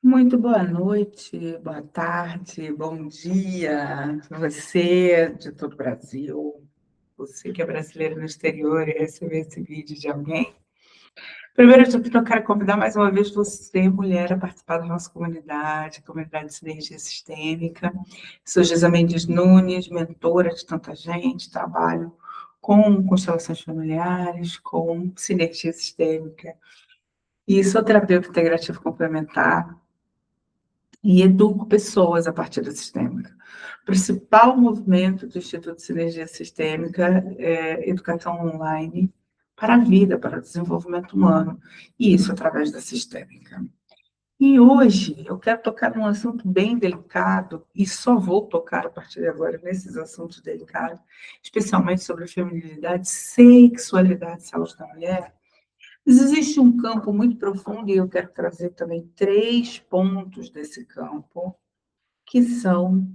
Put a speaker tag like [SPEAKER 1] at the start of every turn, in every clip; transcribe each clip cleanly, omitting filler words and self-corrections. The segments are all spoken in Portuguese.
[SPEAKER 1] Muito boa noite, boa tarde, bom dia, você de todo o Brasil, você que é brasileiro no exterior e recebeu esse vídeo de alguém. Primeiro, eu quero convidar mais uma vez você, mulher, a participar da nossa comunidade de Sinergia Sistêmica. Sou Gisela Mendes Nunes, mentora de tanta gente, trabalho com constelações familiares, com sinergia sistêmica e sou terapeuta integrativa complementar e educo pessoas a partir da sistêmica. O principal movimento do Instituto de Sinergia Sistêmica é educação online para a vida, para o desenvolvimento humano, e isso através da sistêmica. E hoje eu quero tocar num assunto bem delicado, e só vou tocar a partir de agora nesses assuntos delicados, especialmente sobre feminilidade, sexualidade e saúde da mulher. Mas existe um campo muito profundo, e eu quero trazer também 3 pontos desse campo, que são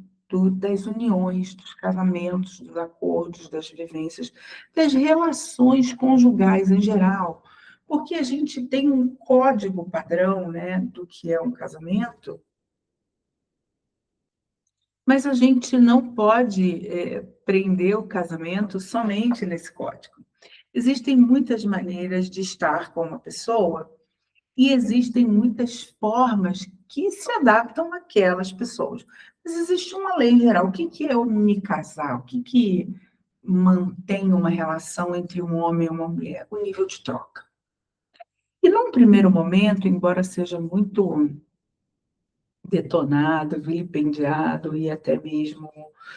[SPEAKER 1] das uniões, dos casamentos, dos acordos, das vivências, das relações conjugais em geral. Porque a gente tem um código padrão, né, do que é um casamento, mas a gente não pode prender o casamento somente nesse código. Existem muitas maneiras de estar com uma pessoa e existem muitas formas que se adaptam àquelas pessoas. Mas existe uma lei geral. O que é eu me casar? O que mantém uma relação entre um homem e uma mulher? O nível de troca. E num primeiro momento, embora seja muito detonado, vilipendiado e até mesmo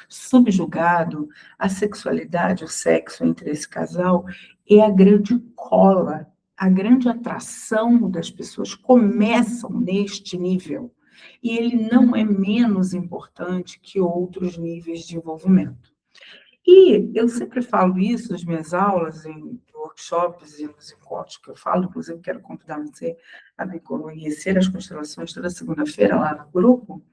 [SPEAKER 1] subjugado, a sexualidade, o sexo entre esse casal é a grande cola, a grande atração das pessoas começam neste nível. E ele não é menos importante que outros níveis de envolvimento. E eu sempre falo isso nas minhas aulas, em workshops e nos encontros que eu falo, inclusive quero convidar você a me conhecer as constelações toda segunda-feira lá no grupo.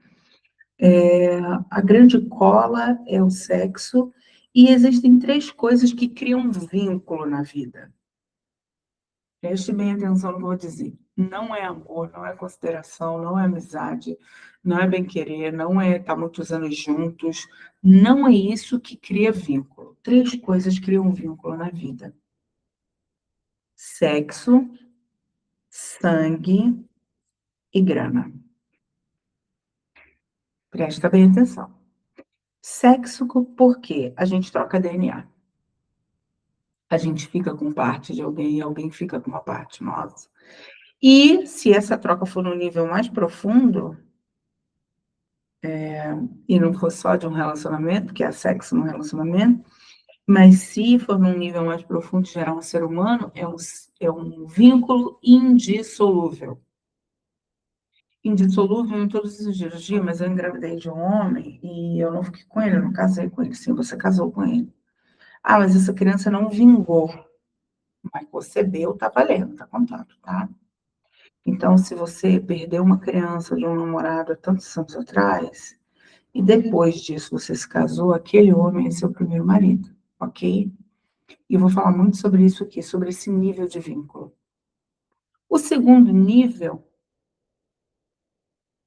[SPEAKER 1] A grande cola é o sexo, e existem 3 coisas que criam um vínculo na vida. Preste bem atenção no que eu vou dizer. Não é amor, não é consideração, não é amizade, não é bem-querer, não é estar muitos anos juntos. Não é isso que cria vínculo. 3 coisas criam vínculo na vida: sexo, sangue e grana. Presta bem atenção. Sexo, por quê? A gente troca DNA. A gente fica com parte de alguém e alguém fica com uma parte nossa. E se essa troca for no nível mais profundo, e não for só de um relacionamento, que é sexo no relacionamento, mas se for num nível mais profundo de gerar um ser humano, é um vínculo indissolúvel. Indissolúvel em todos os dias, mas eu engravidei de um homem e eu não fiquei com ele, eu não casei com ele. Sim, você casou com ele. Ah, mas essa criança não vingou. Mas concebeu, tá valendo, tá contando, tá? Então, se você perdeu uma criança de um namorado há tantos anos atrás, e depois disso você se casou, aquele homem é seu primeiro marido, ok? E eu vou falar muito sobre isso aqui, sobre esse nível de vínculo. O segundo nível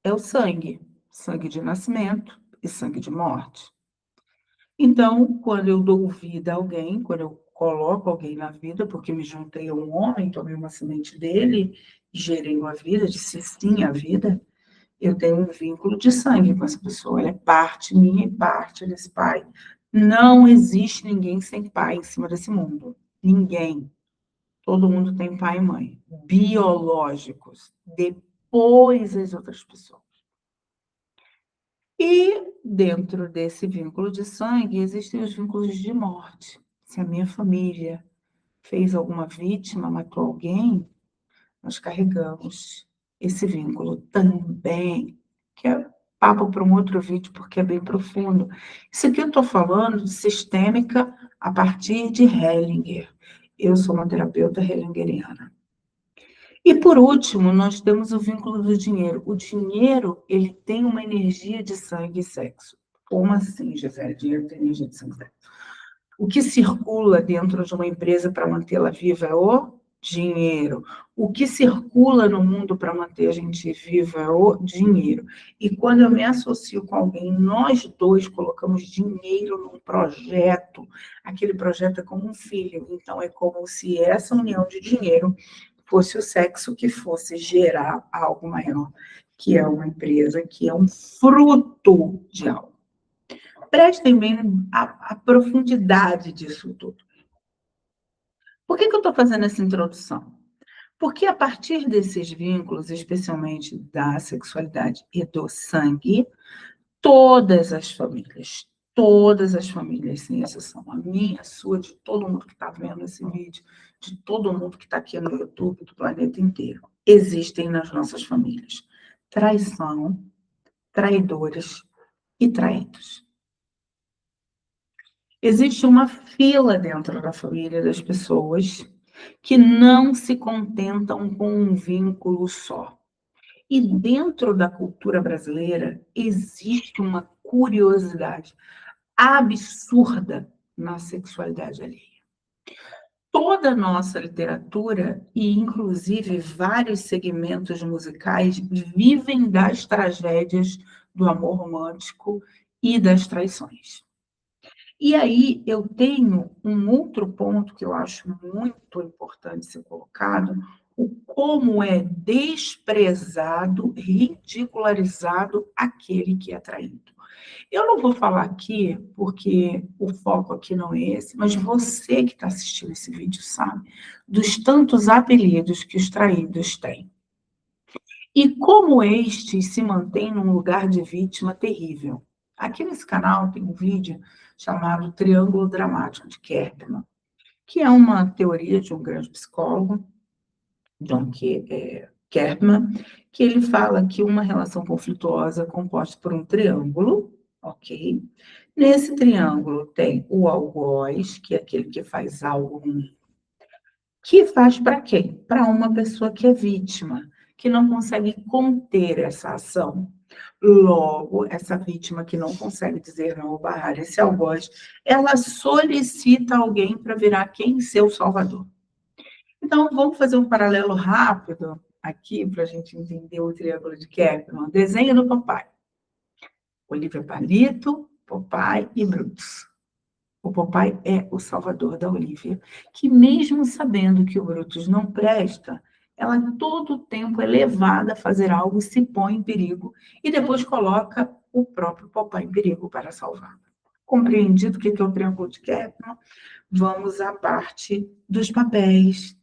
[SPEAKER 1] é o sangue, sangue de nascimento e sangue de morte. Então, quando eu dou vida a alguém, quando eu coloco alguém na vida, porque me juntei a um homem, tomei uma semente dele, gerei uma vida, disse sim à vida, eu tenho um vínculo de sangue com essa pessoa, ela é parte minha e parte desse pai. Não existe ninguém sem pai em cima desse mundo. Ninguém. Todo mundo tem pai e mãe, biológicos, depois as outras pessoas. E dentro desse vínculo de sangue existem os vínculos de morte. Se a minha família fez alguma vítima, matou alguém, nós carregamos esse vínculo também, que é papo para um outro vídeo, porque é bem profundo. Isso aqui eu estou falando de sistêmica a partir de Hellinger. Eu sou uma terapeuta hellingeriana. E por último, nós temos o vínculo do dinheiro. O dinheiro, ele tem uma energia de sangue e sexo. Como assim, Gisele? Dinheiro tem energia de sangue e sexo. O que circula dentro de uma empresa para mantê-la viva é o Dinheiro. O que circula no mundo para manter a gente viva é o dinheiro. E quando eu me associo com alguém, nós dois colocamos dinheiro num projeto, aquele projeto é como um filho. Então, é como se essa união de dinheiro fosse o sexo que fosse gerar algo maior, que é uma empresa, que é um fruto de algo. Prestem bem a profundidade disso tudo. Por que eu estou fazendo essa introdução? Porque a partir desses vínculos, especialmente da sexualidade e do sangue, todas as famílias, sem exceção, a minha, a sua, de todo mundo que está vendo esse vídeo, de todo mundo que está aqui no YouTube, do planeta inteiro, existem nas nossas famílias traição, traidores e traídos. Existe uma fila dentro da família das pessoas que não se contentam com um vínculo só. E dentro da cultura brasileira existe uma curiosidade absurda na sexualidade alheia. Toda a nossa literatura, e inclusive vários segmentos musicais, vivem das tragédias do amor romântico e das traições. E aí eu tenho um outro ponto que eu acho muito importante ser colocado, o como é desprezado, ridicularizado aquele que é traído. Eu não vou falar aqui, porque o foco aqui não é esse, mas você que está assistindo esse vídeo sabe dos tantos apelidos que os traídos têm. E como estes se mantêm num lugar de vítima terrível. Aqui nesse canal tem um vídeo chamado Triângulo Dramático de Kerpman, que é uma teoria de um grande psicólogo, John Kerpman, que ele fala que uma relação conflituosa é composta por um triângulo, ok? Nesse triângulo tem o algoz, que é aquele que faz algo ruim. Que faz para quem? Para uma pessoa que é vítima, que não consegue conter essa ação. Logo, essa vítima que não consegue dizer não ou barrar esse algoz, ela solicita alguém para virar quem? Seu salvador. Então, vamos fazer um paralelo rápido aqui para a gente entender o triângulo de Kerpman. Desenho do papai. Olivia Palito, Popeye e Brutus. O Popeye é o salvador da Olivia, que mesmo sabendo que o Brutus não presta, ela todo o tempo é levada a fazer algo, se põe em perigo e depois coloca o próprio Popeye em perigo para salvar. Compreendido o que é o triângulo de Kerpman? Vamos à parte dos papéis.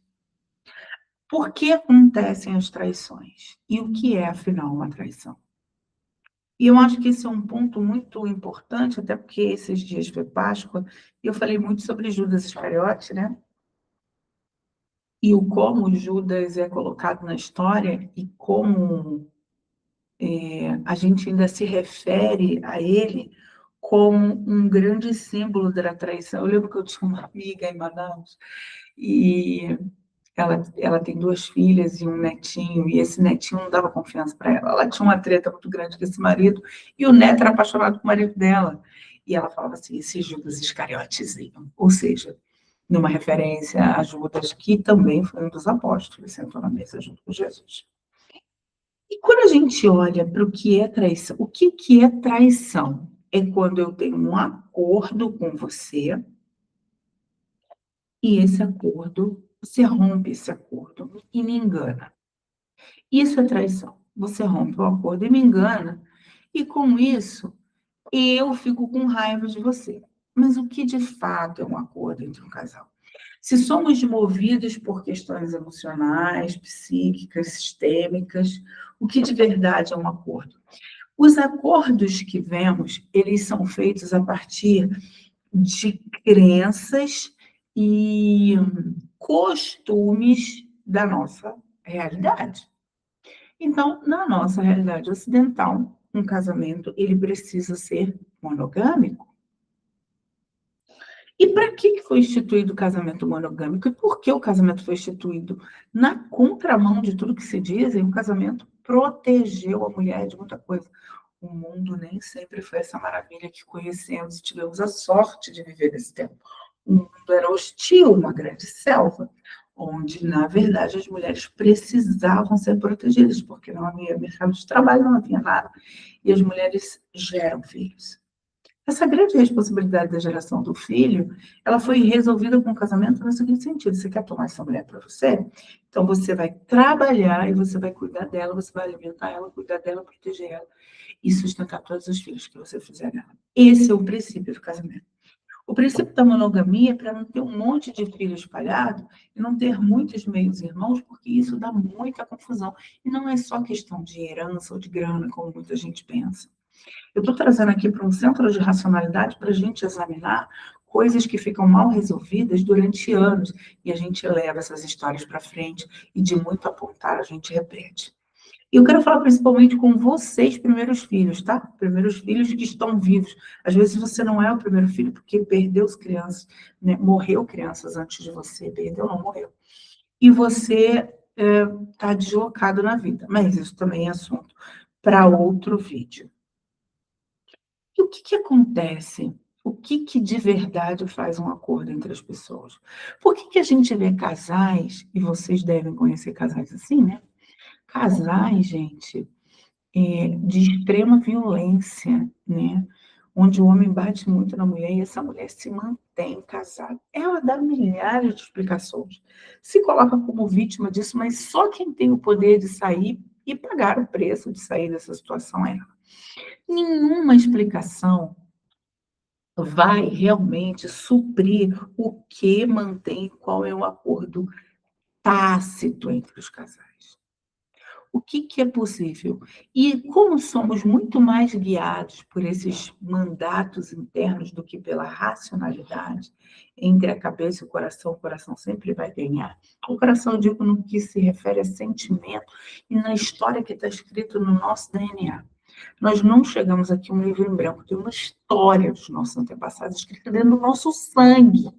[SPEAKER 1] Por que acontecem as traições? E o que é, afinal, uma traição? E eu acho que esse é um ponto muito importante, até porque esses dias foi Páscoa, e eu falei muito sobre Judas Iscariote, né? E o como Judas é colocado na história e como a gente ainda se refere a ele como um grande símbolo da traição. Eu lembro que eu tinha uma amiga em Manaus, e ela tem 2 filhas e um netinho, e esse netinho não dava confiança para ela. Ela tinha uma treta muito grande com esse marido, e o neto era apaixonado pelo marido dela. E ela falava assim, esse Judas Iscariotezinho. Ou seja, numa referência a Judas, que também foi um dos apóstolos, sentou na mesa junto com Jesus. E quando a gente olha para o que é traição, o que é traição? É quando eu tenho um acordo com você, e esse acordo, você rompe esse acordo e me engana. Isso é traição. Você rompe o acordo e me engana, e com isso eu fico com raiva de você. Mas o que de fato é um acordo entre um casal? Se somos movidos por questões emocionais, psíquicas, sistêmicas, o que de verdade é um acordo? Os acordos que vemos, eles são feitos a partir de crenças e costumes da nossa realidade. Então, na nossa realidade ocidental, um casamento ele precisa ser monogâmico. E para que foi instituído o casamento monogâmico? E por que o casamento foi instituído? Na contramão de tudo que se diz, o casamento protegeu a mulher de muita coisa. O mundo nem sempre foi essa maravilha que conhecemos e tivemos a sorte de viver nesse tempo. O mundo era hostil, uma grande selva, onde, na verdade, as mulheres precisavam ser protegidas, porque não havia mercado de trabalho, não havia nada, e as mulheres geram filhos. Essa grande responsabilidade da geração do filho, ela foi resolvida com o casamento no seguinte sentido: você quer tomar essa mulher para você? Então você vai trabalhar e você vai cuidar dela, você vai alimentar ela, cuidar dela, proteger ela e sustentar todos os filhos que você fizer dela. Esse é o princípio do casamento. O princípio da monogamia é para não ter um monte de filhos espalhado e não ter muitos meios irmãos, porque isso dá muita confusão. E não é só questão de herança ou de grana, como muita gente pensa. Eu estou trazendo aqui para um centro de racionalidade para a gente examinar coisas que ficam mal resolvidas durante anos e a gente leva essas histórias para frente e de muito apontar a gente repete. E eu quero falar principalmente com vocês, primeiros filhos, tá? Primeiros filhos que estão vivos. Às vezes você não é o primeiro filho porque perdeu as crianças, né? Morreu crianças antes de você, perdeu, não morreu. E você está deslocado na vida, mas isso também é assunto para outro vídeo. E o que acontece? O que de verdade faz um acordo entre as pessoas? Por que a gente vê casais, e vocês devem conhecer casais assim, né? Casais, gente, de extrema violência, né? Onde o homem bate muito na mulher e essa mulher se mantém casada. Ela dá milhares de explicações. Se coloca como vítima disso, mas só quem tem o poder de sair e pagar o preço de sair dessa situação é ela. Nenhuma explicação vai realmente suprir o que mantém, qual é o acordo tácito entre os casais. O que é possível? E como somos muito mais guiados por esses mandatos internos do que pela racionalidade, entre a cabeça e o coração sempre vai ganhar. O coração, eu digo, no que se refere a sentimento e na história que está escrito no nosso DNA. Nós não chegamos aqui um livro em branco, tem uma história dos nossos antepassados escrita dentro do nosso sangue.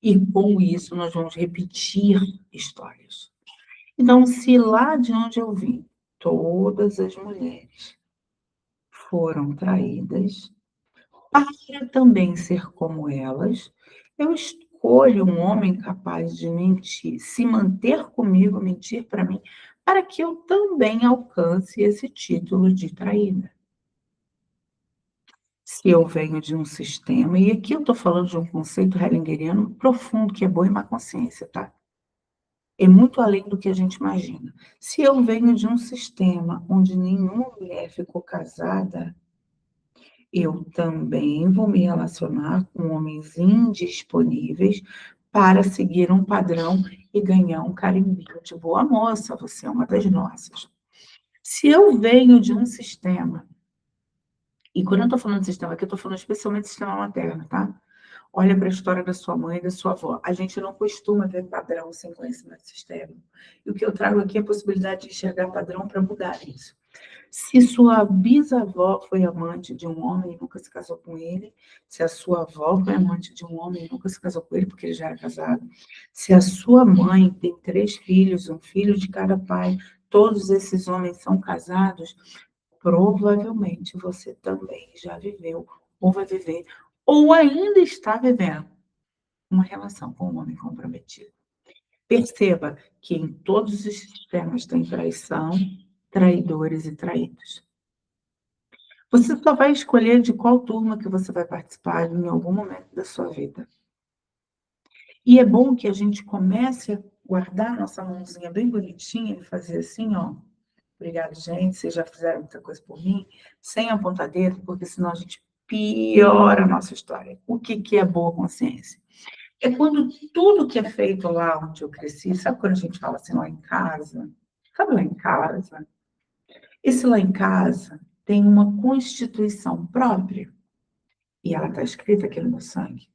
[SPEAKER 1] E com isso nós vamos repetir histórias. Então, se lá de onde eu vim, todas as mulheres foram traídas, para também ser como elas, eu escolho um homem capaz de mentir, se manter comigo, mentir para mim, para que eu também alcance esse título de traída. Se eu venho de um sistema, e aqui eu estou falando de um conceito hellingeriano profundo, que é boa e má consciência, tá? É muito além do que a gente imagina. Se eu venho de um sistema onde nenhuma mulher ficou casada, eu também vou me relacionar com homens indisponíveis para seguir um padrão e ganhar um carimbinho de boa moça, você é uma das nossas. Se eu venho de um sistema, e quando eu estou falando de sistema aqui, eu estou falando especialmente de sistema materno, tá? Olha para a história da sua mãe e da sua avó. A gente não costuma ver padrão sem conhecimento sistêmico. E o que eu trago aqui é a possibilidade de enxergar padrão para mudar isso. Se sua bisavó foi amante de um homem e nunca se casou com ele, se a sua avó foi amante de um homem e nunca se casou com ele porque ele já era casado, se a sua mãe tem 3 filhos, um filho de cada pai, todos esses homens são casados, provavelmente você também já viveu ou vai viver ou ainda está vivendo uma relação com um homem comprometido. Perceba que em todos os sistemas tem traição, traidores e traídos. Você só vai escolher de qual turma que você vai participar em algum momento da sua vida. E é bom que a gente comece a guardar nossa mãozinha bem bonitinha e fazer assim, ó. Obrigada, gente, vocês já fizeram muita coisa por mim, sem apontar dedo, porque senão a gente piora a nossa história. O que é boa consciência? É quando tudo que é feito lá onde eu cresci, sabe quando a gente fala assim, lá em casa? Sabe lá em casa? Esse lá em casa tem uma constituição própria, e ela está escrita aqui no meu sangue.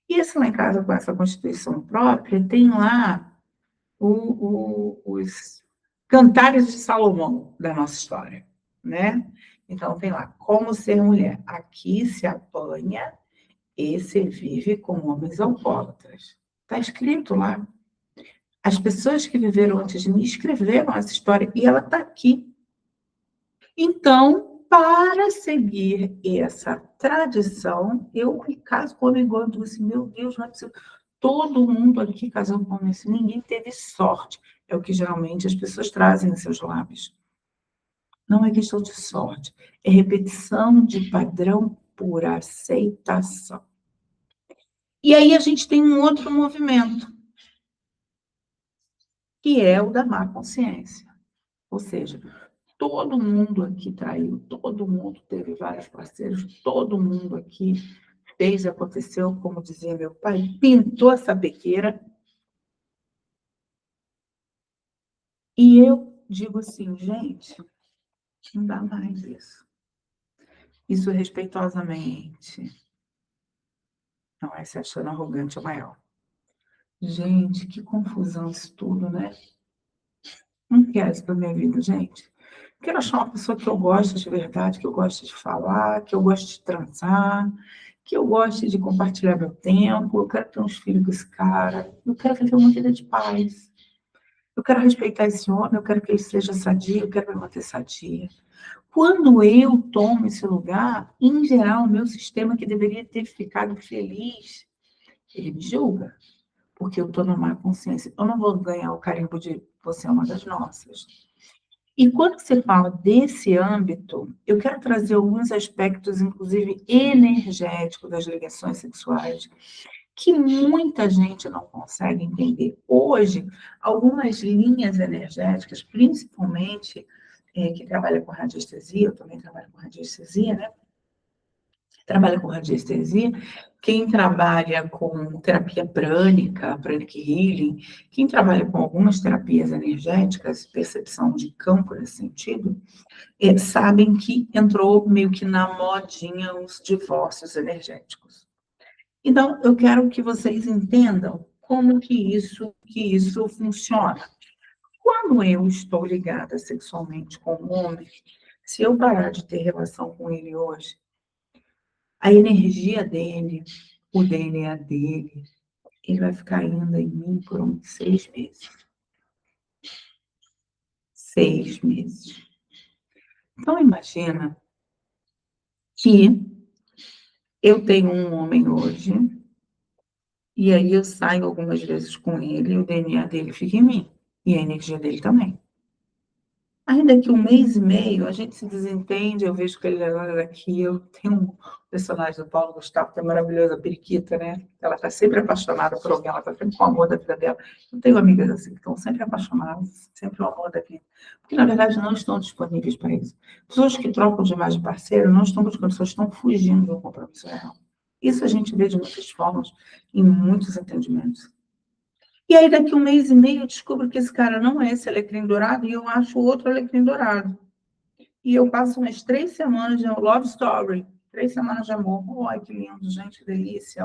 [SPEAKER 1] E esse lá em casa, com essa constituição própria, tem lá os cantares de Salomão da nossa história, né? Então, tem lá, como ser mulher. Aqui se apanha e se vive com homens alcoólatras. Está escrito lá. As pessoas que viveram antes de mim escreveram essa história e ela está aqui. Então, para seguir essa tradição, eu me caso com o homem igual, eu disse, meu Deus, não é possível. Todo mundo aqui casou com homem assim, ninguém teve sorte. É o que geralmente as pessoas trazem em seus lábios. Não é questão de sorte, é repetição de padrão por aceitação. E aí a gente tem um outro movimento, que é o da má consciência. Ou seja, todo mundo aqui traiu, todo mundo teve vários parceiros, todo mundo aqui fez, aconteceu, como dizia meu pai, pintou essa pequeira. E eu digo assim, gente, não dá mais isso. Isso respeitosamente, não é se achando arrogante ou maior. Gente, que confusão isso tudo, né? Não quero isso para minha vida, gente. Quero achar uma pessoa que eu gosto de verdade, que eu gosto de falar, que eu gosto de transar, que eu goste de compartilhar meu tempo. Eu quero ter uns filhos com esse cara. Eu quero viver uma vida de paz. Eu quero respeitar esse homem, eu quero que ele seja sadio, eu quero me manter sadia. Quando eu tomo esse lugar, em geral, o meu sistema que deveria ter ficado feliz, ele me julga, porque eu estou na má consciência. Eu não vou ganhar o carimbo de você é uma das nossas. E quando você fala desse âmbito, eu quero trazer alguns aspectos, inclusive energéticos das ligações sexuais, que muita gente não consegue entender. Hoje, algumas linhas energéticas, principalmente que trabalha com radiestesia, eu também trabalho com radiestesia, né? Trabalha com radiestesia, quem trabalha com terapia prânica, pranic healing, quem trabalha com algumas terapias energéticas, percepção de campo nesse sentido, sabem que entrou meio que na modinha os divórcios energéticos. Então, eu quero que vocês entendam como que isso funciona. Quando eu estou ligada sexualmente com um homem, se eu parar de ter relação com ele hoje, a energia dele, o DNA dele, ele vai ficar ainda em mim por uns 6 meses. 6 meses. Então, imagina que eu tenho um homem hoje, e aí eu saio algumas vezes com ele, e o DNA dele fica em mim, e a energia dele também. Aí daqui 1 mês e meio a gente se desentende, eu vejo que ele olha daqui, eu tenho um personagem do Paulo Gustavo, que é maravilhosa, a periquita, né? Ela está sempre apaixonada por alguém, ela está sempre com o amor da vida dela. Eu tenho amigas assim, que estão sempre apaixonadas, sempre o amor da vida. Porque, na verdade, não estão disponíveis para isso. Pessoas que trocam demais de parceiro não estão buscando, pessoas estão fugindo do compromisso real. Isso a gente vê de muitas formas, em muitos entendimentos. E aí, daqui 1 mês e meio, eu descubro que esse cara não é esse alecrim dourado e eu acho outro alecrim dourado. E eu passo umas 3 semanas de love story, 3 semanas de amor. Ai, que lindo, gente, que delícia.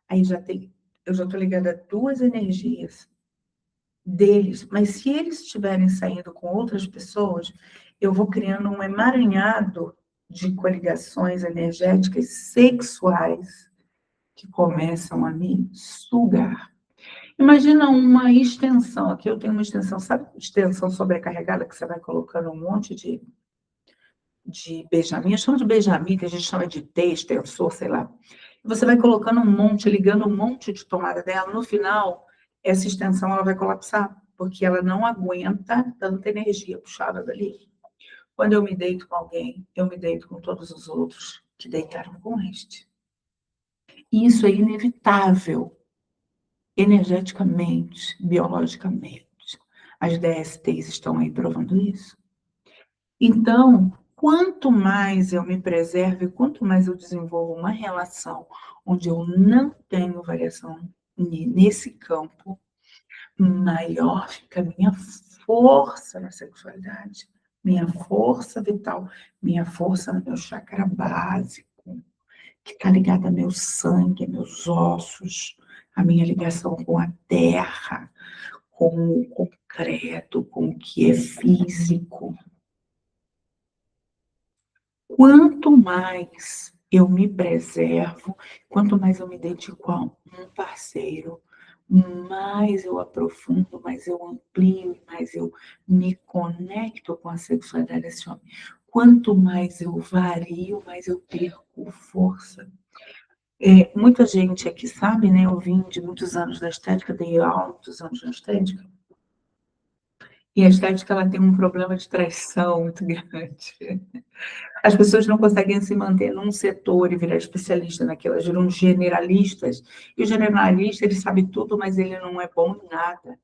[SPEAKER 1] Aí eu já estou ligada a duas energias deles. Mas se eles estiverem saindo com outras pessoas, eu vou criando um emaranhado de coligações energéticas sexuais que começam a me sugar. Imagina uma extensão. Aqui eu tenho uma extensão, sabe? Extensão sobrecarregada que você vai colocando um monte de Benjamin. Eu chamo de Benjamin, que a gente chama de T, extensor, sei lá. Você vai colocando um monte, ligando um monte de tomada dela. No final, essa extensão ela vai colapsar, porque ela não aguenta tanta energia puxada dali. Quando eu me deito com alguém, eu me deito com todos os outros que deitaram com este. E isso é inevitável. Energeticamente, biologicamente. As DSTs estão aí provando isso. Então, quanto mais eu me preservo, quanto mais eu desenvolvo uma relação onde eu não tenho variação nesse campo, maior fica a minha força na sexualidade, minha força vital, minha força no meu chakra básico, que está ligada ao meu sangue, meus ossos, a minha ligação com a terra, com o concreto, com o que é físico. Quanto mais eu me preservo, quanto mais eu me dedico a um parceiro, mais eu aprofundo, mais eu amplio, mais eu me conecto com a sexualidade desse homem. Quanto mais eu vario, mais eu perco força. Muita gente aqui sabe, né, eu vim de muitos anos da estética, dei aula muitos anos na estética, e a estética ela tem um problema de traição muito grande. As pessoas não conseguem se manter num setor e virar especialista naquilo, elas viram generalistas, e o generalista ele sabe tudo, mas ele não é bom em nada.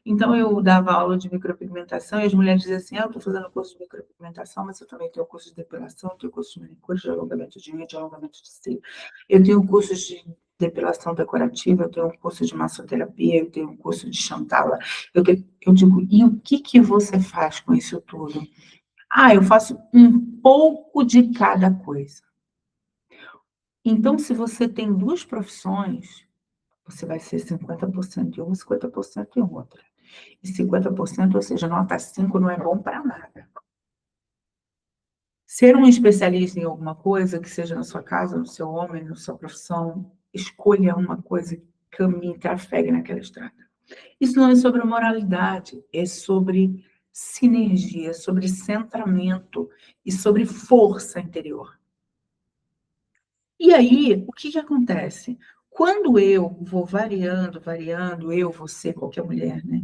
[SPEAKER 1] Então, eu dava aula de micropigmentação e as mulheres diziam assim: eu estou fazendo curso de micropigmentação, mas eu também tenho curso de depilação, tenho curso de manicure, de alongamento de unha, de alongamento de cílio. Eu tenho cursos de depilação decorativa, eu tenho um curso de massoterapia, eu tenho um curso de Chantala. Eu digo, e o que você faz com isso tudo? Eu faço um pouco de cada coisa. Então, se você tem duas profissões, você vai ser 50% em uma, 50% em outra. E 50%, ou seja, nota 5 não é bom para nada. Ser um especialista em alguma coisa, que seja na sua casa, no seu homem, na sua profissão, escolha uma coisa, caminhe, trafegue naquela estrada. Isso não é sobre moralidade, é sobre sinergia, sobre centramento e sobre força interior. E aí, o que acontece? Quando eu vou variando, eu, você, qualquer mulher, né?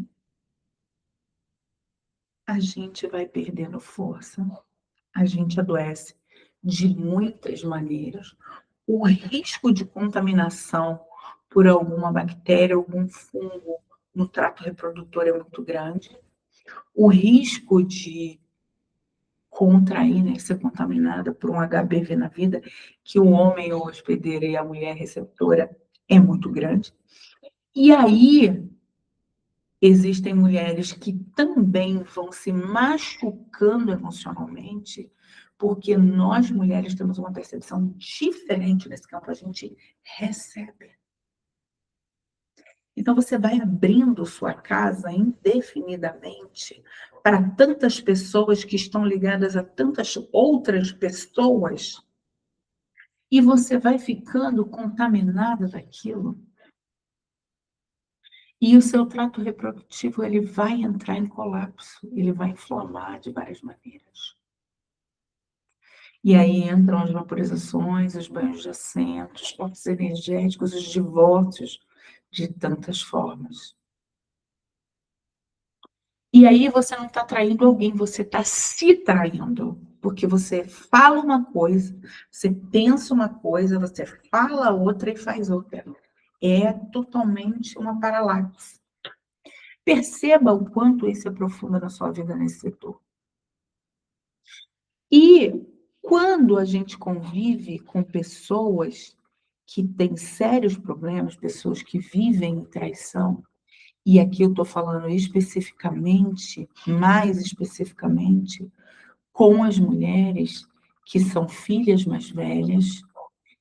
[SPEAKER 1] A gente vai perdendo força, a gente adoece de muitas maneiras. O risco de contaminação por alguma bactéria, algum fungo no trato reprodutor é muito grande. O risco de contrair, né, ser contaminada por um HPV na vida, que o homem é hospedeiro e a mulher receptora, é muito grande. E aí, existem mulheres que também vão se machucando emocionalmente, porque nós mulheres temos uma percepção diferente nesse campo, a gente recebe. Então, você vai abrindo sua casa indefinidamente para tantas pessoas que estão ligadas a tantas outras pessoas, e você vai ficando contaminada daquilo. E o seu trato reprodutivo ele vai entrar em colapso, ele vai inflamar de várias maneiras. E aí entram as vaporizações, os banhos de assento, os cortes energéticos, os divórcios, de tantas formas. E aí você não está traindo alguém, você está se traindo. Porque você fala uma coisa, você pensa uma coisa, você fala outra e faz outra. É totalmente uma paralaxe. Perceba o quanto isso é profundo na sua vida nesse setor. E quando a gente convive com pessoas que têm sérios problemas, pessoas que vivem em traição, e aqui eu estou falando especificamente, mais especificamente, com as mulheres que são filhas mais velhas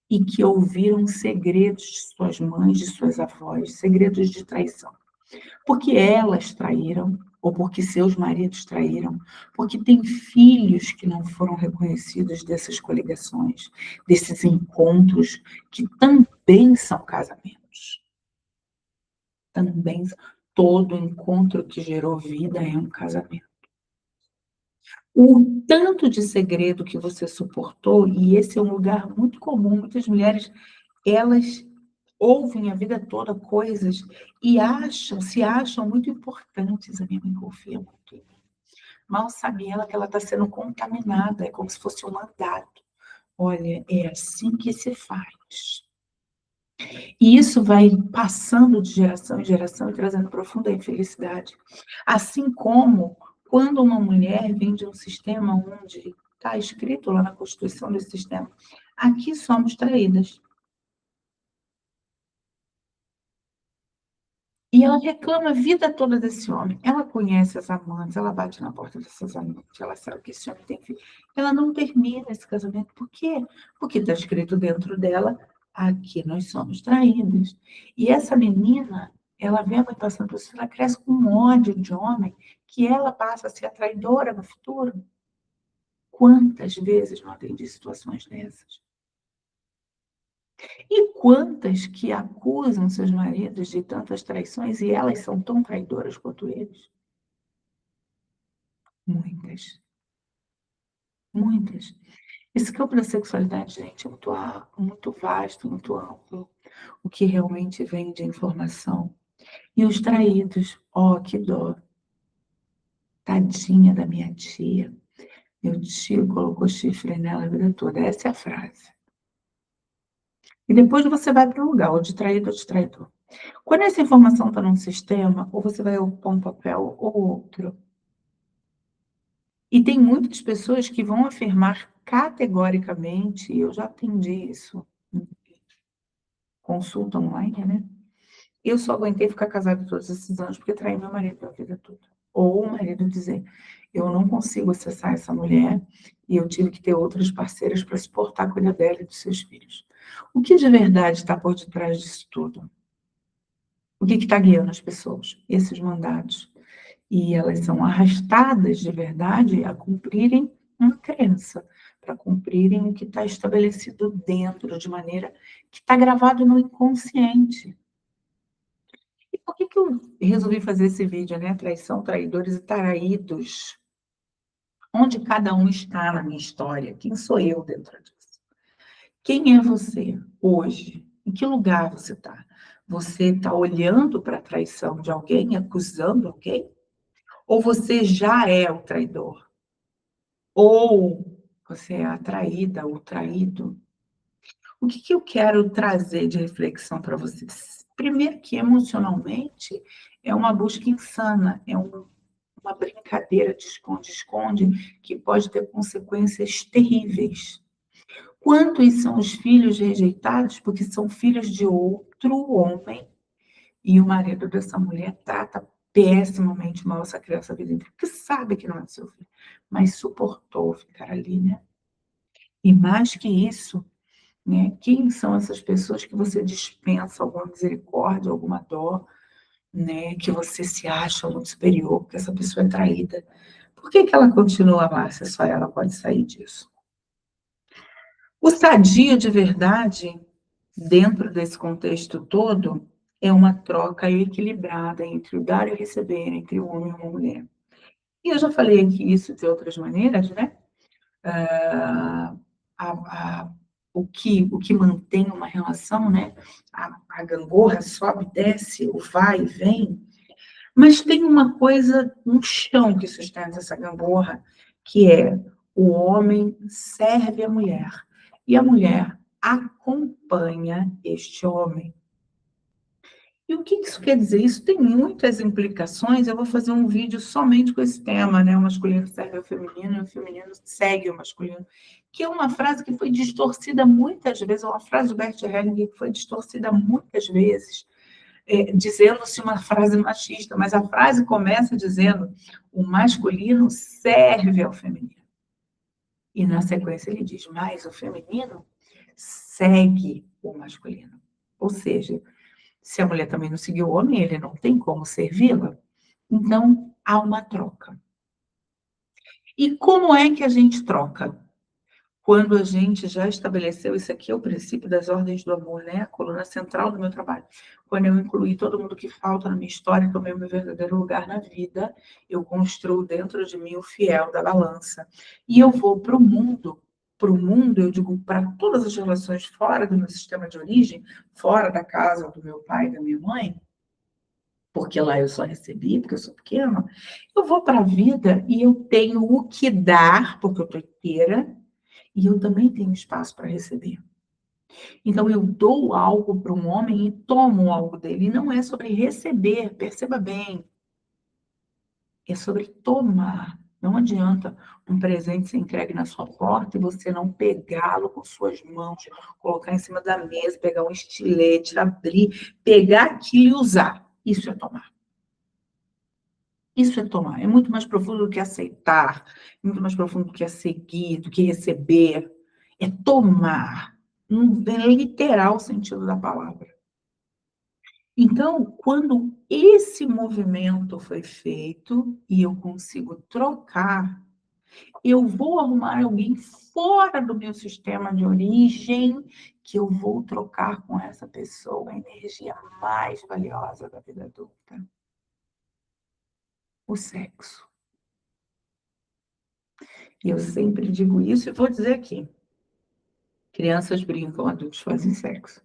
[SPEAKER 1] e que ouviram segredos de suas mães, de suas avós, segredos de traição. Porque elas traíram, ou porque seus maridos traíram, porque tem filhos que não foram reconhecidos dessas coligações, desses encontros, que também são casamentos. Também, todo encontro que gerou vida é um casamento. O tanto de segredo que você suportou, e esse é um lugar muito comum, muitas mulheres, elas ouvem a vida toda coisas e se acham muito importantes. A minha mãe confia muito em mim. Mal sabe ela que ela está sendo contaminada, é como se fosse um mandato. Olha, é assim que se faz. E isso vai passando de geração em geração e trazendo profunda infelicidade. Assim como quando uma mulher vem de um sistema onde está escrito lá na Constituição desse sistema, aqui somos traídas. E ela reclama a vida toda desse homem. Ela conhece as amantes, ela bate na porta dessas amantes, ela sabe que esse homem tem filho. Ela não termina esse casamento. Por quê? Porque está escrito dentro dela, aqui nós somos traídas. E essa menina, ela vê a mãe passando por isso, ela cresce com um ódio de homem, que ela passa a ser a traidora no futuro. Quantas vezes não atendi situações dessas? E quantas que acusam seus maridos de tantas traições e elas são tão traidoras quanto eles? Muitas, muitas. Esse campo da sexualidade, gente, é muito vasto, muito amplo, o que realmente vem de informação. E os traídos, ó, que dó, tadinha da minha tia. Meu tio colocou chifre nela a vida toda. Essa é a frase. E depois você vai para o lugar, ou de traído ou de traidor. Quando essa informação está num sistema, ou você vai ocupar um papel ou outro. E tem muitas pessoas que vão afirmar categoricamente, e eu já atendi isso em consulta online, né? Eu só aguentei ficar casada todos esses anos porque traí meu marido a vida toda. Ou o marido dizer, eu não consigo acessar essa mulher e eu tive que ter outras parceiras para suportar cuidar dela e dos seus filhos. O que de verdade está por detrás disso tudo? O que está guiando as pessoas? Esses mandatos. E elas são arrastadas de verdade a cumprirem uma crença, para cumprirem o que está estabelecido dentro, de maneira que está gravado no inconsciente. E por que eu resolvi fazer esse vídeo, né? Traição, traidores e traídos. Onde cada um está na minha história? Quem sou eu dentro disso? Quem é você hoje? Em que lugar você está? Você está olhando para a traição de alguém, acusando alguém? Ou você já é o traidor? Ou você é a traída, o traído? O que eu quero trazer de reflexão para vocês? Primeiro que emocionalmente é uma busca insana, uma brincadeira de esconde-esconde que pode ter consequências terríveis. Quantos são os filhos rejeitados porque são filhos de outro homem e o marido dessa mulher trata pessimamente mal essa criança a vida inteira, porque sabe que não é seu filho, mas suportou ficar ali, né? E mais que isso, né? Quem são essas pessoas que você dispensa alguma misericórdia, alguma dó, né? Que você se acha muito superior, porque essa pessoa é traída. Por que ela continua lá se só ela pode sair disso? O sadio de verdade, dentro desse contexto todo, é uma troca equilibrada entre o dar e o receber, entre o homem e uma mulher. E eu já falei aqui isso de outras maneiras, né? Ah, a, a, o que mantém uma relação, né? A gangorra sobe, desce, o vai e vem, mas tem uma coisa, um chão que sustenta essa gangorra, que é o homem serve a mulher e a mulher acompanha este homem. E o que isso quer dizer? Isso tem muitas implicações. Eu vou fazer um vídeo somente com esse tema, né? O masculino serve ao feminino e o feminino segue o masculino, que é uma frase que foi distorcida muitas vezes, é uma frase do Bert Hellinger que foi distorcida muitas vezes, dizendo-se uma frase machista, mas a frase começa dizendo o masculino serve ao feminino. E na sequência ele diz, mas o feminino segue o masculino. Ou seja, se a mulher também não seguir o homem, ele não tem como servi-la. Então, há uma troca. E como é que a gente troca? Quando a gente já estabeleceu, isso aqui é o princípio das ordens do amor, né? A coluna central do meu trabalho. Quando eu incluí todo mundo que falta na minha história, tomei o meu verdadeiro lugar na vida, eu construo dentro de mim o fiel da balança. E eu vou para o mundo, eu digo, para todas as relações fora do meu sistema de origem, fora da casa do meu pai e da minha mãe, porque lá eu só recebi, porque eu sou pequena, eu vou para a vida e eu tenho o que dar, porque eu estou inteira, e eu também tenho espaço para receber. Então, eu dou algo para um homem e tomo algo dele. E não é sobre receber, perceba bem, é sobre tomar. Não adianta um presente ser entregue na sua porta e você não pegá-lo com suas mãos, colocar em cima da mesa, pegar um estilete, abrir, pegar aquilo e usar. Isso é tomar. Isso é tomar. É muito mais profundo do que aceitar, muito mais profundo do que a seguir, do que receber. É tomar, no literal sentido da palavra. Então, quando esse movimento foi feito e eu consigo trocar, eu vou arrumar alguém fora do meu sistema de origem que eu vou trocar com essa pessoa a energia mais valiosa da vida adulta, o sexo. E eu sempre digo isso e vou dizer aqui. Crianças brincam, adultos fazem sexo.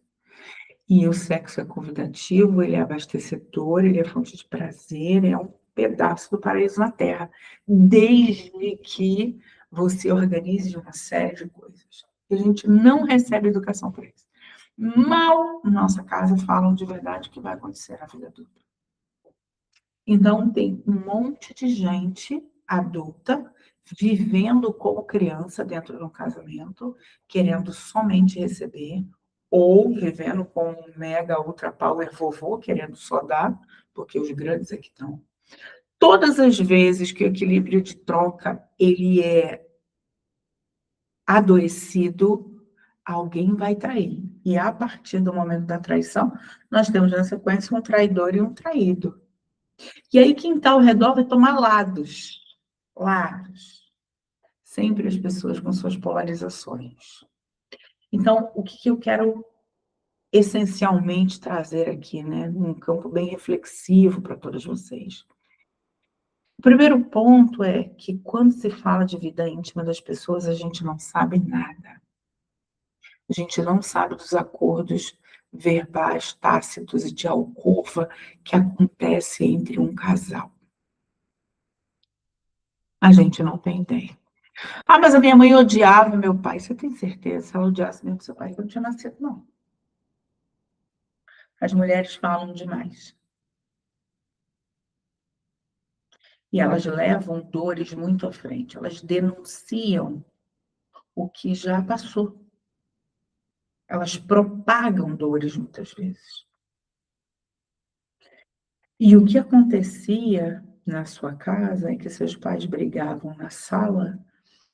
[SPEAKER 1] E o sexo é convidativo, ele é abastecedor, ele é fonte de prazer, é um pedaço do paraíso na Terra, desde que você organize uma série de coisas. E a gente não recebe educação para isso. Mal na nossa casa falam de verdade o que vai acontecer na vida adulta. Então, tem um monte de gente adulta vivendo como criança dentro de um casamento, querendo somente receber, ou vivendo com um mega ultra power vovô, querendo só dar, porque os grandes é que estão. Todas as vezes que o equilíbrio de troca ele é adoecido, alguém vai trair. E a partir do momento da traição, nós temos na sequência um traidor e um traído. E aí quem está ao redor vai tomar lados. Lados. Sempre as pessoas com suas polarizações. Então, o que eu quero essencialmente trazer aqui, né, num campo bem reflexivo para todos vocês. O primeiro ponto é que quando se fala de vida íntima das pessoas, a gente não sabe nada. A gente não sabe dos acordos verbais, tácitos e de alcova que acontece entre um casal. A gente não tem ideia. Ah, mas a minha mãe odiava meu pai. Você tem certeza? Se ela odiasse mesmo seu pai, eu não tinha nascido, não. As mulheres falam demais. E elas levam dores muito à frente. Elas denunciam o que já passou. Elas propagam dores muitas vezes. E o que acontecia na sua casa é que seus pais brigavam na sala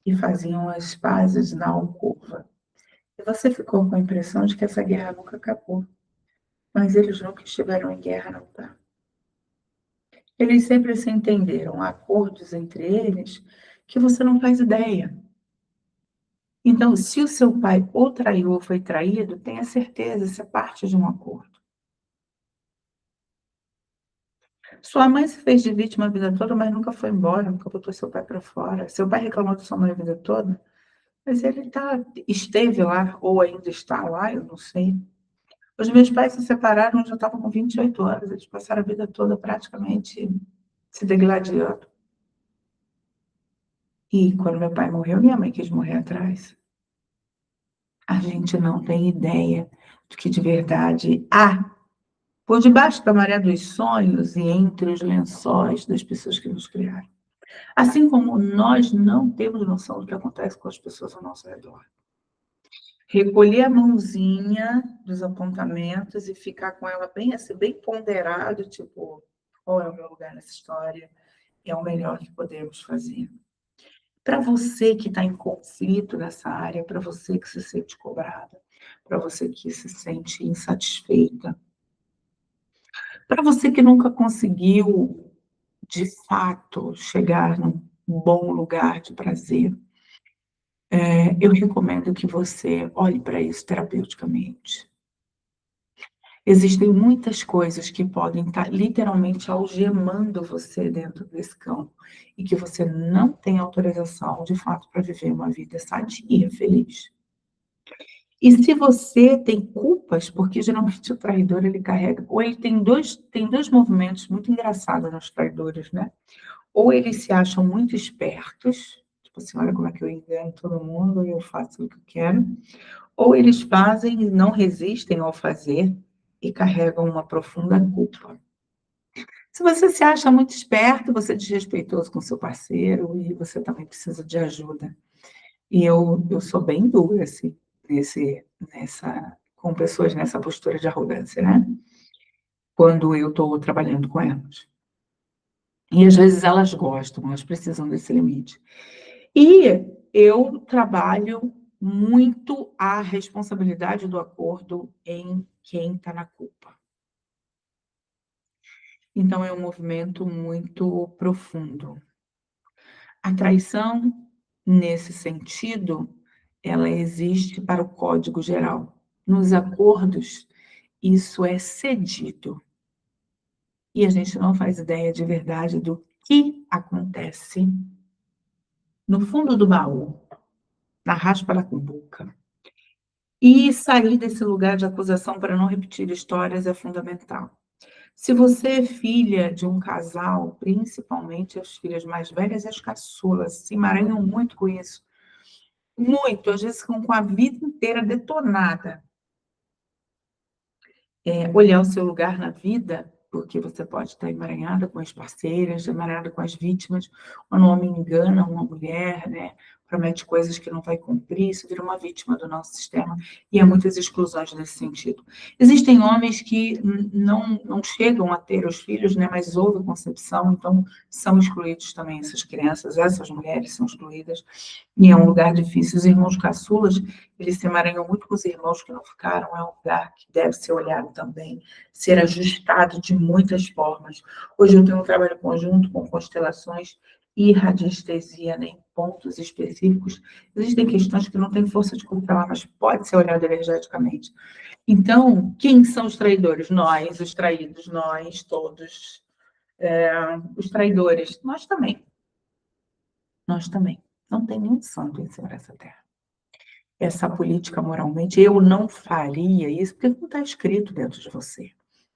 [SPEAKER 1] e faziam as pazes na alcova. E você ficou com a impressão de que essa guerra nunca acabou. Mas eles nunca estiveram em guerra, não, tá? Eles sempre se entenderam, há acordos entre eles que você não faz ideia. Então, se o seu pai ou traiu ou foi traído, tenha certeza, isso é parte de um acordo. Sua mãe se fez de vítima a vida toda, mas nunca foi embora, nunca botou seu pai para fora. Seu pai reclamou de sua mãe a vida toda, mas ele esteve lá, ou ainda está lá, eu não sei. Os meus pais se separaram, eu já estava com 28 anos, eles passaram a vida toda praticamente se degladiando. E quando meu pai morreu, minha mãe quis morrer atrás. A gente não tem ideia do que de verdade há por debaixo da maré dos sonhos e entre os lençóis das pessoas que nos criaram. Assim como nós não temos noção do que acontece com as pessoas ao nosso redor. Recolher a mãozinha dos apontamentos e ficar com ela bem assim, bem ponderado, tipo, qual é o meu lugar nessa história? É o melhor que podemos fazer. Para você que está em conflito nessa área, para você que se sente cobrada, para você que se sente insatisfeita, para você que nunca conseguiu, de fato, chegar num bom lugar de prazer, eu recomendo que você olhe para isso terapeuticamente. Existem muitas coisas que podem estar literalmente algemando você dentro desse campo e que você não tem autorização, de fato, para viver uma vida sadia, feliz. E se você tem culpas, porque geralmente o traidor ele carrega, ou ele tem dois movimentos muito engraçados nos traidores, né? Ou eles se acham muito espertos, tipo assim, olha como é que eu engano todo mundo e eu faço o que eu quero, ou eles fazem e não resistem ao fazer e carregam uma profunda culpa. Se você se acha muito esperto, você é desrespeitoso com seu parceiro e você também precisa de ajuda. E eu sou bem dura, assim, com pessoas nessa postura de arrogância, né? Quando eu estou trabalhando com elas. E às vezes elas gostam, elas precisam desse limite. E eu trabalho muito a responsabilidade do acordo em quem está na culpa. Então é um movimento muito profundo. A traição, nesse sentido, ela existe para o código geral. Nos acordos, isso é cedido. E a gente não faz ideia de verdade do que acontece no fundo do baú, na raspa da cumbuca. E sair desse lugar de acusação para não repetir histórias é fundamental. Se você é filha de um casal, principalmente as filhas mais velhas e as caçulas, se emaranham muito com isso. Muito, às vezes ficam com a vida inteira detonada. Olhar o seu lugar na vida, porque você pode estar emaranhada com as parceiras, emaranhada com as vítimas, quando um homem engana uma mulher, né, promete coisas que não vai cumprir, isso vira uma vítima do nosso sistema, e há muitas exclusões nesse sentido. Existem homens que não chegam a ter os filhos, né, mas houve concepção, então são excluídos também essas crianças, essas mulheres são excluídas, e é um lugar difícil. Os irmãos caçulas, eles se emaranham muito com os irmãos que não ficaram, é um lugar que deve ser olhado também, ser ajustado de muitas formas. Hoje eu tenho um trabalho conjunto com constelações e radiestesia, né, em pontos específicos. Existem questões que não têm força de controlar, mas pode ser olhado energeticamente. Então, quem são os traidores? Nós, os traídos, nós todos. Os traidores, nós também. Nós também. Não tem nenhum santo em cima dessa terra. Essa política moralmente, eu não faria isso, porque não está escrito dentro de você.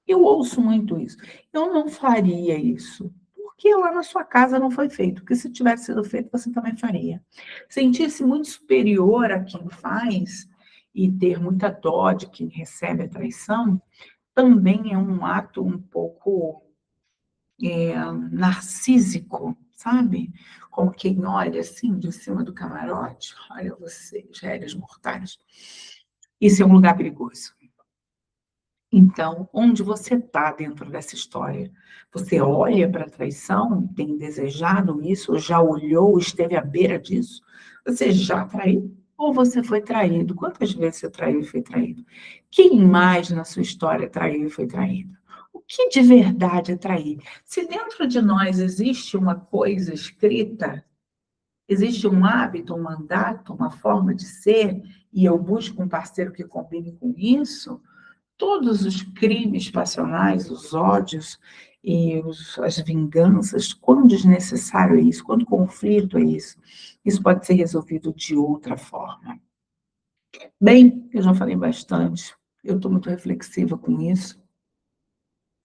[SPEAKER 1] Eu ouço muito isso. Eu não faria isso, porque lá na sua casa não foi feito, porque se tivesse sido feito, você também faria. Sentir-se muito superior a quem faz e ter muita dó de quem recebe a traição, também é um ato um pouco narcísico, sabe? Como quem olha assim de cima do camarote, olha vocês, réis mortais. Isso é um lugar perigoso. Então, onde você está dentro dessa história? Você olha para a traição, tem desejado isso, já olhou, esteve à beira disso? Você já traiu? Ou você foi traído? Quantas vezes você traiu e foi traído? Quem mais na sua história traiu e foi traído? O que de verdade é trair? Se dentro de nós existe uma coisa escrita, existe um hábito, um mandato, uma forma de ser, e eu busco um parceiro que combine com isso, todos os crimes passionais, os ódios e as vinganças, quando desnecessário é isso, quando conflito é isso pode ser resolvido de outra forma. Bem, eu já falei bastante, eu estou muito reflexiva com isso,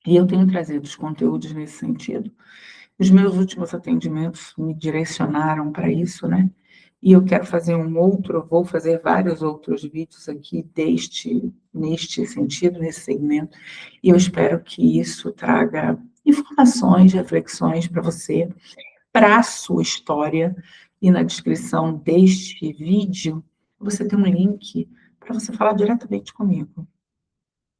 [SPEAKER 1] e eu tenho trazido os conteúdos nesse sentido. Os meus últimos atendimentos me direcionaram para isso, né? E eu quero fazer vou fazer vários outros vídeos aqui neste sentido, nesse segmento, e eu espero que isso traga informações, reflexões para você, para a sua história, e na descrição deste vídeo, você tem um link para você falar diretamente comigo.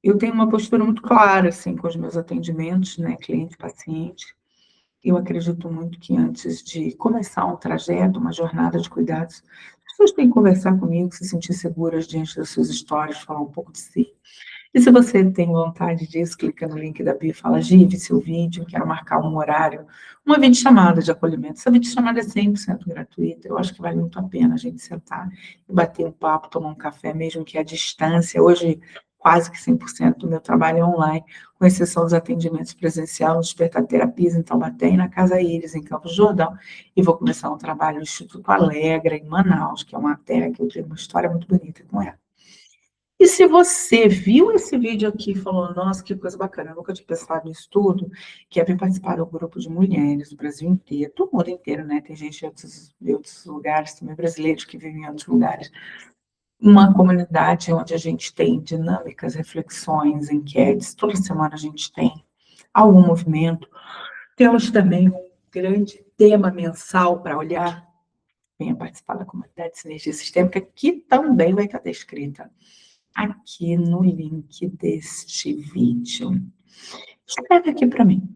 [SPEAKER 1] Eu tenho uma postura muito clara, assim, com os meus atendimentos, né, cliente, paciente. Eu acredito muito que antes de começar um trajeto, uma jornada de cuidados, as pessoas têm que conversar comigo, se sentir seguras diante das suas histórias, falar um pouco de si. E se você tem vontade disso, clica no link da Bia e fala, Gi, vi seu vídeo, quero marcar um horário, uma videochamada de acolhimento. Essa videochamada é 100% gratuita, eu acho que vale muito a pena a gente sentar e bater um papo, tomar um café, mesmo que à distância. Hoje, quase que 100% do meu trabalho é online, com exceção dos atendimentos presenciais no Despertar Terapias em Taubaté e na Casa Íris, em Campos do Jordão, e vou começar um trabalho no Instituto Alegra, em Manaus, que é uma terra que eu tenho uma história muito bonita com ela. E se você viu esse vídeo aqui e falou, nossa, que coisa bacana, eu nunca tinha pensado nisso tudo, que é vir participar do grupo de mulheres do Brasil inteiro, do mundo inteiro, né? Tem gente de outros lugares, também brasileiros que vivem em outros lugares. Uma comunidade onde a gente tem dinâmicas, reflexões, enquetes, toda semana a gente tem algum movimento. Temos também um grande tema mensal para olhar. Venha participar da comunidade Sinergia Sistêmica, que também vai estar descrita aqui no link deste vídeo. Escreve aqui para mim.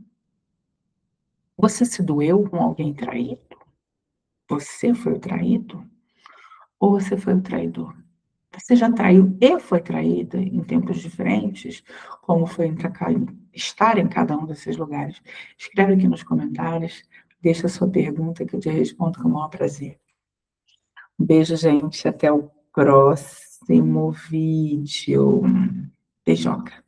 [SPEAKER 1] Você se doeu com alguém traído? Você foi o traído? Ou você foi o traidor? Você já traiu e foi traída em tempos diferentes? Como foi estar em cada um desses lugares? Escreve aqui nos comentários, deixa a sua pergunta que eu te respondo com o maior prazer. Um beijo, gente. Até o próximo vídeo. Beijoca.